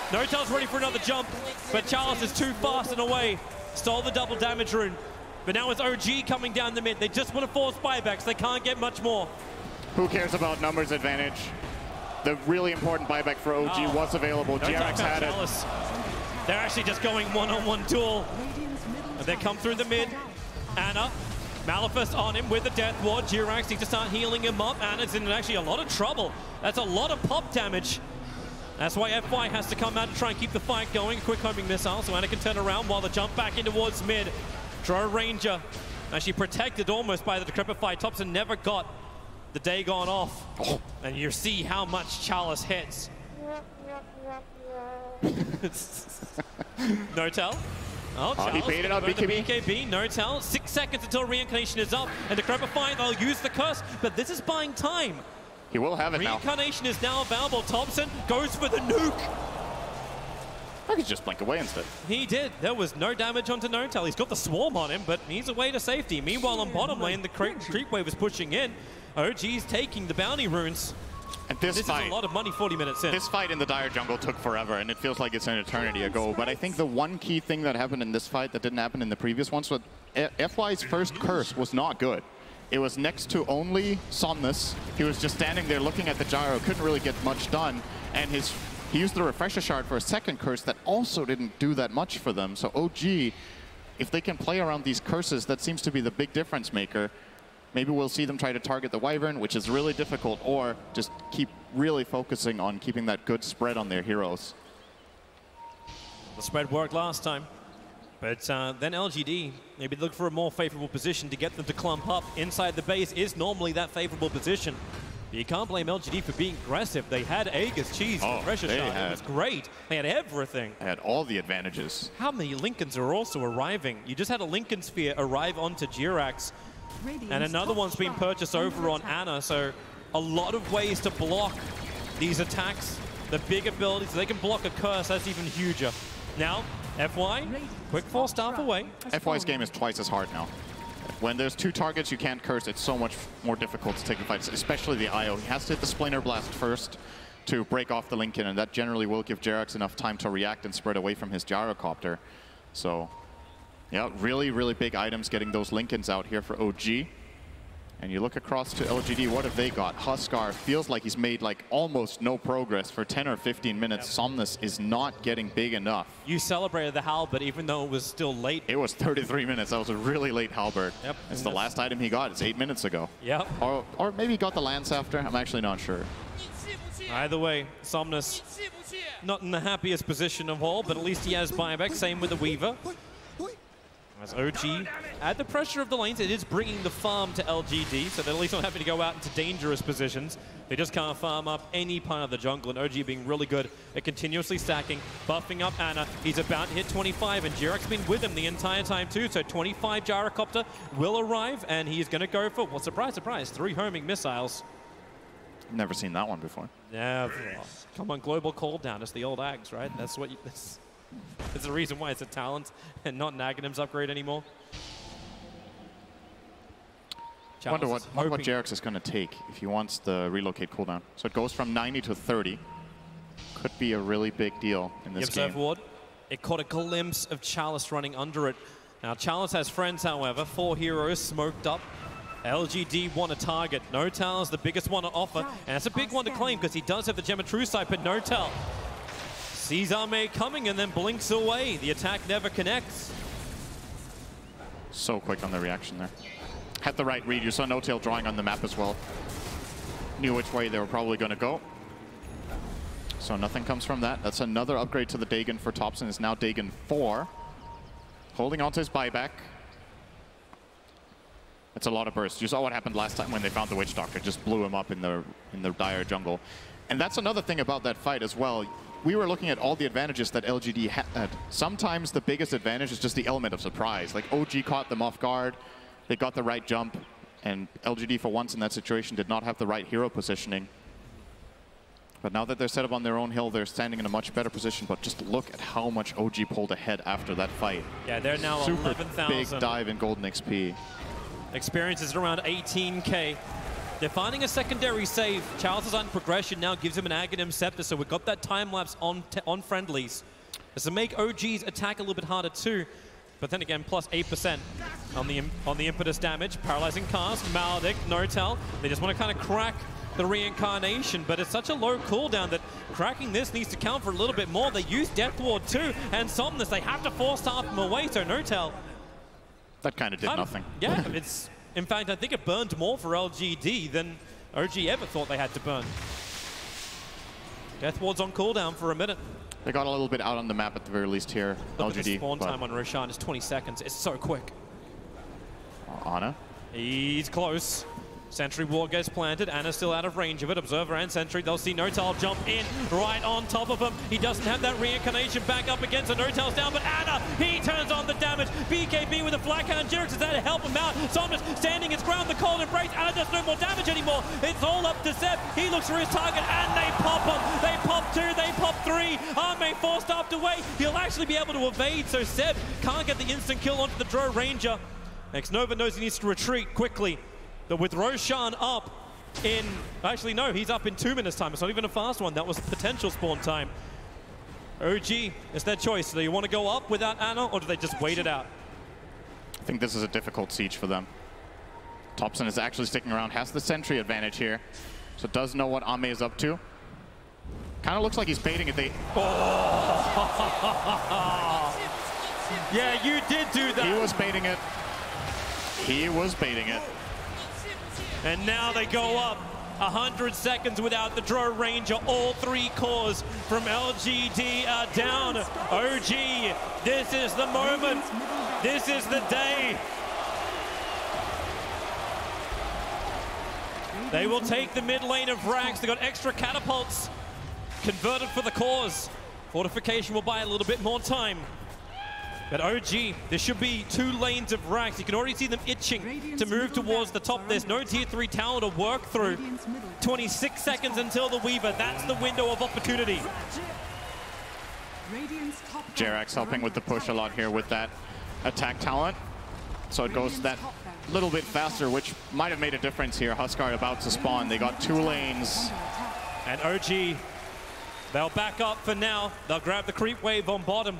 N0tail's ready for another jump, but Chalice is too fast and away. Stole the double damage rune. But now it's OG coming down the mid. They just want to force buybacks. They can't get much more. Who cares about numbers advantage? The really important buyback for OG was available. GRX had it. They're actually just going one-on-one duel. And they come through the mid. Ana, Malifest on him with the Death Ward. GRX needs to start healing him up. Ana's in actually a lot of trouble. That's a lot of pop damage. That's why FY has to come out to try and keep the fight going. Quick homing missile, so Ana can turn around while the jump back in towards mid. Draw Ranger. Actually protected almost by the Decrepify. Topson never got the Dagon off. Oh. And you see how much Chalice hits. N0tail. Oh, Chalice he baited out BKB. BKB. N0tail. 6 seconds until reincarnation is up. And Decrepify, they'll use the Curse, but this is buying time. He will have it now. Reincarnation is now available. Topson goes for the nuke. I could just blink away instead. He did. There was no damage onto N0tail. He's got the swarm on him, but he's away to safety. Meanwhile, on bottom lane, the creep wave is pushing in. OG's taking the bounty runes. And this fight is a lot of money 40 minutes in. This fight in the Dire Jungle took forever, and it feels like it's an eternity ago. But I think the one key thing that happened in this fight that didn't happen in the previous ones was FY's first curse was not good. It was next to only Somnus. He was just standing there looking at the gyro, couldn't really get much done. And he used the refresher shard for a second curse that also didn't do that much for them. So OG, if they can play around these curses, that seems to be the big difference maker. Maybe we'll see them try to target the Wyvern, which is really difficult, or just keep really focusing on keeping that good spread on their heroes. The spread worked last time. But then LGD, maybe look for a more favorable position to get them to clump up. Inside the base is normally that favorable position. But you can't blame LGD for being aggressive. They had Aegis, Cheese, Pressure Shot. It was great. They had everything. They had all the advantages. How many Lincolns are also arriving? You just had a Lincoln Sphere arrive onto Jirax. And another one's been purchased over on Ana. So a lot of ways to block these attacks. The big abilities, they can block a curse. That's even huger. Now, FY, quick 4-staff away. FY's game is twice as hard now. When there's two targets you can't curse, it's so much more difficult to take the fights, especially the IO. He has to hit the Splainer Blast first to break off the Lincoln, and that generally will give Jerax enough time to react and spread away from his gyrocopter. So, yeah, really, really big items getting those Lincolns out here for OG. And you look across to LGD, what have they got? Huskar feels like he's made like almost no progress for 10 or 15 minutes. Somnus is not getting big enough. You celebrated the halberd even though it was still late. It was 33 minutes. That was a really late halberd. Yep. It's the last item he got. It's 8 minutes ago. Yep. Or maybe he got the lance after. I'm actually not sure. Either way, Somnus not in the happiest position of all, but at least he has buyback. Same with the Weaver. As OG, at the pressure of the lanes, it is bringing the farm to LGD, so they're at least not having to go out into dangerous positions. They just can't farm up any part of the jungle, and OG being really good at continuously stacking, buffing up Ana. He's about to hit 25, and Jirax's been with him the entire time too, so 25 gyrocopter will arrive, and he's going to go for, well, surprise, surprise, 3 homing missiles. Never seen that one before. Yeah, come on, global call down. It's the old Ags, right? That's what you... There's a reason why it's a talent and not an Aghanim's upgrade anymore. I wonder what Jerax is going to take if he wants the relocate cooldown. So it goes from 90 to 30. Could be a really big deal in this game. Ward. It caught a glimpse of Chalice running under it. Now Chalice has friends, however. 4 heroes smoked up. LGD want a target. N0tail is the biggest one to offer, and that's a big one to claim because he does have the Gem of True Sight, but N0tail Sees Ame coming and then blinks away. The attack never connects. So quick on the reaction there. Had the right read. You saw No-Tail drawing on the map as well. Knew which way they were probably going to go. So nothing comes from that. That's another upgrade to the Dagon for Topson. It's now Dagon 4. Holding on to his buyback. It's a lot of burst. You saw what happened last time when they found the Witch Doctor. Just blew him up in the dire jungle. And that's another thing about that fight as well. We were looking at all the advantages that LGD had. Sometimes the biggest advantage is just the element of surprise. Like OG caught them off guard. They got the right jump. And LGD for once in that situation did not have the right hero positioning. But now that they're set up on their own hill, they're standing in a much better position. But just look at how much OG pulled ahead after that fight. Yeah, they're now 11,000. Big dive in golden XP. Experience is around 18K. They're finding a secondary save. Charles' on progression now gives him an Aghanim Scepter, so we've got that time lapse on friendlies. This will make OG's attack a little bit harder too. But then again, plus 8% on the impetus damage. Paralyzing cast, Maledict, No-Tail. They just want to kind of crack the reincarnation, but it's such a low cooldown that cracking this needs to count for a little bit more. They use Death Ward too, and Somnus, they have to force staff him away, so No-Tail. That kind of did nothing. Yeah, it's, in fact, I think it burned more for LGD than OG ever thought they had to burn. Death Ward's on cooldown for a minute. They got a little bit out on the map at the very least here. Look LGD. at the spawn time on Roshan is 20 seconds. It's so quick. Ana. He's close. Sentry ward gets planted. Anna's still out of range of it. Observer and Sentry, they'll see No-Tail jump in right on top of him. He doesn't have that reincarnation back up against it. No-Tail's down, but Anna, he turns on the damage. BKB with a Flackhound. Jyrix is there to help him out. Somnus standing his ground, the cold embrace. Anna does no more damage anymore. It's all up to Seb. He looks for his target, and they pop him. They pop 2, they pop 3. Arme forced up away. He'll actually be able to evade, so Seb can't get the instant kill onto the Drow Ranger. Xnova knows he needs to retreat quickly. But with Roshan up in, actually no, he's up in 2 minutes time. It's not even a fast one. That was potential spawn time. OG, it's their choice. Do you want to go up without Anna, or do they just wait it out? I think this is a difficult siege for them. Topson is actually sticking around, has the sentry advantage here. So does know what Ame is up to. Kind of looks like he's baiting it. Yeah, you did do that. He was baiting it. He was baiting it. And now they go up 100 seconds without the Drow Ranger. All 3 cores from LGD are down. OG, this is the moment. This is the day. They will take the mid lane of Rax. They got extra catapults converted for the cores. Fortification will buy a little bit more time. But OG, there should be 2 lanes of Rax. You can already see them itching to move towards the top. There's no tier 3 tower to work through. 26 seconds until the Weaver. That's the window of opportunity. Jerax helping with the push a lot here with that attack talent. So it goes that little bit faster, which might have made a difference here. Huskar about to spawn. They got 2 lanes. And OG, they'll back up for now. They'll grab the creep wave on bottom.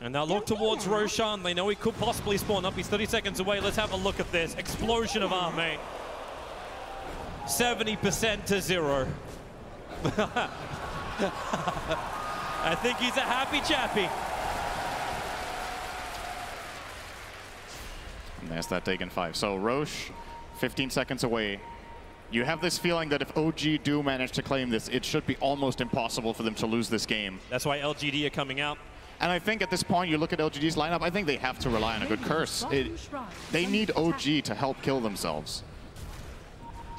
And they'll look towards Roshan. They know he could possibly spawn up. He's 30 seconds away. Let's have a look at this. Explosion of Arme. 70% to 0. I think he's a happy chappy. And there's that Dagon 5. So Roche, 15 seconds away. You have this feeling that if OG do manage to claim this, it should be almost impossible for them to lose this game. That's why LGD are coming out. And I think at this point, you look at LGD's lineup, I think they have to rely on a good curse. They need OG to help kill themselves.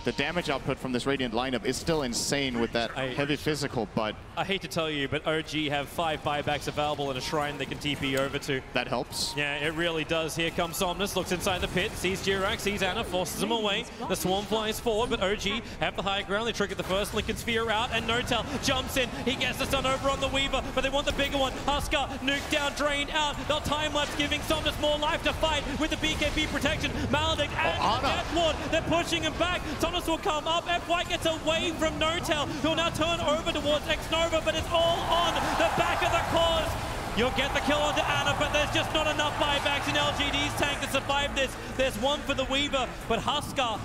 The damage output from this Radiant lineup is still insane with that heavy physical, but... I hate to tell you, but OG have 5 buybacks available and a shrine they can TP over to. That helps. Yeah, it really does. Here comes Somnus, looks inside the pit, sees Jirax, sees Anna, forces him away. The Swarm flies forward, but OG have the high ground. They trigger the first Lincoln Sphere out, and No-Tail jumps in. He gets the stun over on the Weaver, but they want the bigger one. Huskar, nuke down, drained out. They'll time-lapse, giving Somnus more life to fight with the BKB protection. Maledict and Death Ward, they're pushing him back. Somnus will come up. FY gets away from No-Tail, who'll now turn over towards Xnova, but it's all on the back of the cause. You'll get the kill onto Anna, but there's just not enough buybacks in LGD's tank to survive this. There's one for the Weaver, but Huskar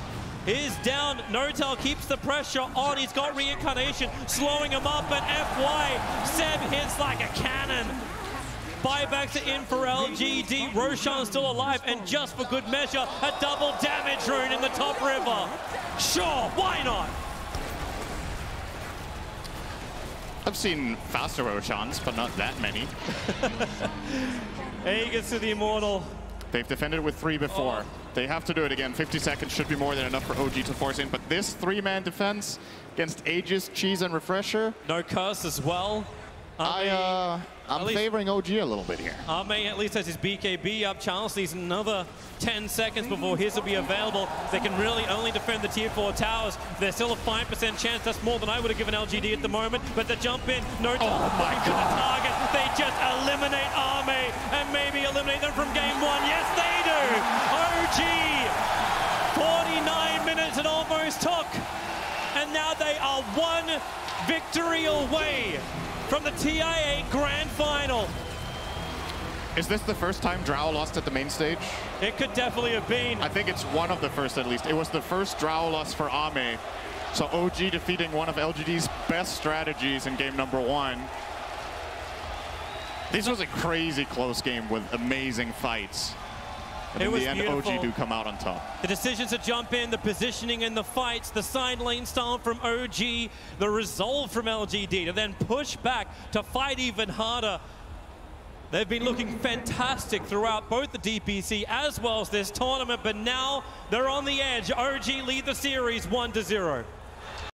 is down. Notel keeps the pressure on. He's got reincarnation, slowing him up, and FY. Seb hits like a cannon. Buybacks are in for LGD. Roshan's still alive, and just for good measure, a double damage rune in the top river. Sure, why not? I've seen faster Roshans, but not that many. He gets to the Immortal. They've defended with 3 before. Oh. They have to do it again. 50 seconds should be more than enough for OG to force in, but this 3-man defense against Aegis, Cheese, and Refresher. No curse as well. I'm favoring OG a little bit here. Arme at least has his BKB up. Charles needs another 10 seconds before his will be available. They can really only defend the tier 4 towers. There's still a 5% chance. That's more than I would have given LGD at the moment. But the jump in, no time to the target. They just eliminate Arme and maybe eliminate them from game 1. Yes, they do. OG, 49 minutes it almost took. And now they are 1 victory away from the TIA Grand Final. Is this the first time Drow lost at the main stage? It could definitely have been. I think it's one of the first at least. It was the first Drow loss for Ame. So OG defeating one of LGD's best strategies in game number 1. This was a crazy close game with amazing fights. And in the end, beautiful. OG do come out on top. The decisions to jump in, the positioning and the fights, the side lane style from OG, the resolve from LGD to then push back to fight even harder. They've been looking fantastic throughout both the DPC as well as this tournament, but now they're on the edge. OG lead the series 1-0.